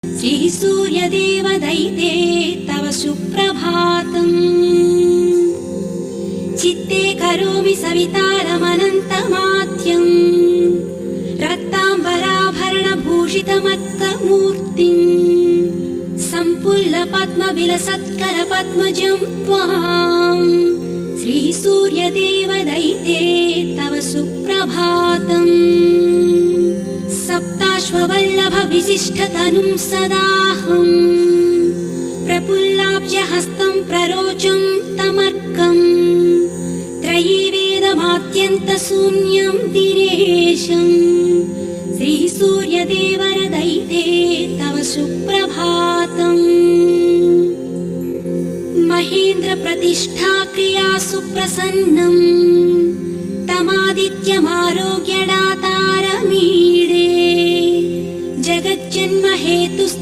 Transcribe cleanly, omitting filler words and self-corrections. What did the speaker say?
श्रीसूर्यदेवदैते तव सुप्रभातम्। चित्ते करोमि सवितारमनन्तमाद्यम्, रक्ताम्बराभरणभूषितमत्तमूर्तिम्, सम्पुल्लपद्मविलसत्करपद्मजं त्वाम्। श्रीसूर्यदेवदैते तव सुप्रभातम्। सप्ताश्ववल्लभविशिष्टतनुं सदाहम्, प्रफुल्लाब्जहस्तं प्ररोचं तमर्कम्, त्रयीवेदमाद्यन्तशून्यं दिनेशम्। श्रीसूर्यदेवदैते तव सुप्रभातम्। महेन्द्रप्रतिष्ठाक्रिया सुप्रसन्नम्, तमादित्यमारोग्यदातारमीडे, जगज्जन्महेतु